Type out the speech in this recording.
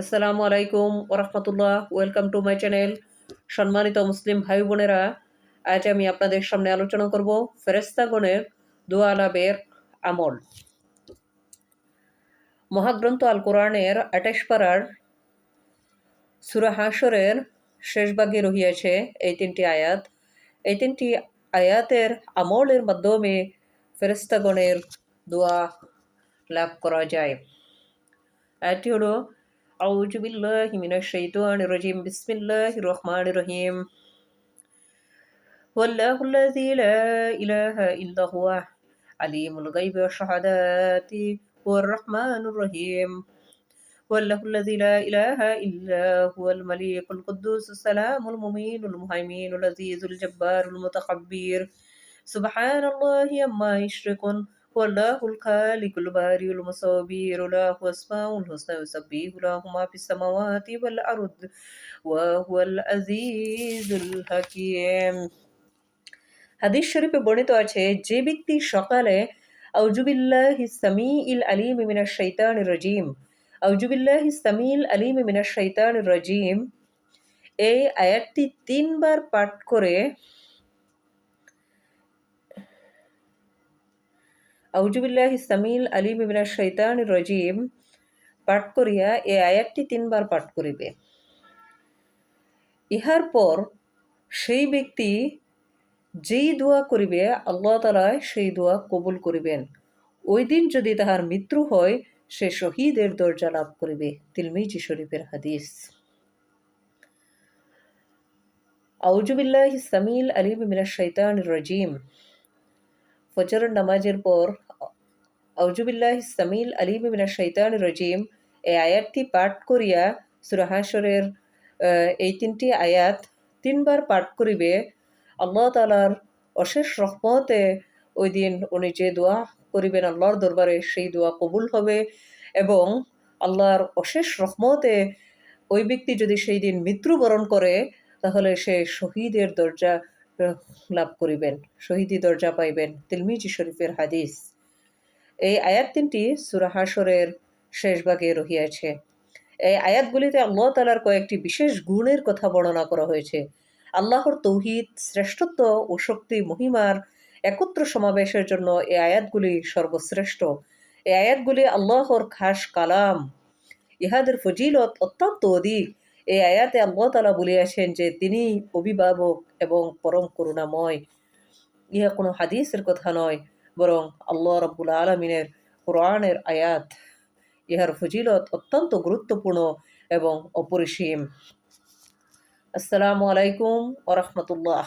আসসালামু আলাইকুম ওরহমতুল্লাহ। Welcome to my channel. সম্মানিত মুসলিম ভাই বোনেরা, আজ আমি আপনাদের সামনে আলোচনা করব ফেরেশতাগণের দোয়া লাভের আমল। মহাগ্রন্থ আল কোরআনের ২৮ পারার সূরা হাশরের শেষ ভাগে রহিয়াছে এই তিনটি আয়াত। এই তিনটি আয়াতের আমলের মাধ্যমে ফেরেশতাগণের দোয়া লাভ করা যায়। আয়াতটি হলো, আউযু বিল্লাহি মিনাশ শাইতানির রাজিম, বিসমিল্লাহির রহমানির রহিম। হুয়াল্লাহুল্লাযী লা ইলাহা ইল্লা হুয়া আলিমুল গায়বি ওয়াশ শাহাদাতি হুয়ার রহমানুর রহিম। হুয়াল্লাহুল্লাযী লা ইলাহা ইল্লা হুয়াল মালিকুল কুদ্দুসুস সালামুল মুমিনুল মুহাইমিনুল আজিজুল জাব্বারুল মুতাকাব্বির। সুবহানাল্লাহি আম্মা ইউশরিকুন। ওয়াল্লাহুল খালিকুল বারিউল মুসাব্বির লাহু আসমাউল হুসনা ইউসাব্বিহু লাহু মা ফিস সামাওয়াতি ওয়াল আরদ ওয়া হুয়াল আজিজুল হাকীম। হাদিস শরীফে বর্ণিত আছে, যে ব্যক্তি সকালে আউযু বিল্লাহিস সামিইল আলিম মিনাশ শাইতানির রাজিম, আউযু বিল্লাহিস সামিইল আলিম মিনাশ শাইতানির রাজিম এই আয়াতটি ৩ বার পাঠ করে, আউযু বিল্লাহিস সামিইল আলিম মিনাশ শাইতানির রাজিম পাঠ করিয়া এই আয়াতটি ৩ বার পাঠ করিবে। ইহার পর সেই ব্যক্তি যেই দোয়া করিবে আল্লাহ তাআলা সেই দোয়া কবুল করিবেন। ওই দিন যদি তাহার মৃত্যু হয়, সে শহীদের দরজা লাভ করিবে। তিরমিজি শরীফের হাদিস। আউযু বিল্লাহিস সামিইল আলিম মিনাশ শাইতানির রাজিম ফজরের নামাজের পর আউযু বিল্লাহিস সামিইল আলিম মিনাশ শাইতানির রাজিম এই আয়াতটি পাঠ করিয়া সূরা হাশরের এই ৩টি আয়াত ৩ বার পাঠ করিবে। আল্লাহ তাআলার অশেষ রহমতে ওই দিন উনি যে দোয়া করিবেন আল্লাহর দরবারে, সেই দোয়া কবুল হবে এবং আল্লাহর অশেষ রহমতে ওই ব্যক্তি যদি সেই দিন মৃত্যুবরণ করে, তাহলে সে শহীদের দরজা লাভ করিবেন, শহীদি দরজা পাইবেন। তিরমিজি শরীফের হাদিস। এই আয়াত ৩টি সূরা হাশরের শেষ ভাগে রহিয়াছে। এই আয়াতগুলিতে আল্লাহ তাআলার কয়েকটি বিশেষ গুণের কথা বর্ণনা করা হয়েছে। আল্লাহর তৌহিদ, শ্রেষ্ঠত্ব ও শক্তি মহিমার একত্র সমাবেশের জন্য এই আয়াতগুলি সর্বশ্রেষ্ঠ। এই আয়াতগুলি আল্লাহর খাস কালাম। ইহাদের ফজিলত অত্যন্ত অধিক। এই আয়াতে আল্লাহ তাআলা বলিয়াছেন যে তিনি অভিভাবক এবং পরম করুণাময়। ইহা কোনো হাদিসের কথা নয়, বরং আল্লাহ রাব্বুল আলামিনের কোরআনের আয়াত। ইহার ফজিলত অত্যন্ত গুরুত্বপূর্ণ এবং অপরিসীম। আসসালামু আলাইকুম ওয়া রাহমাতুল্লাহ।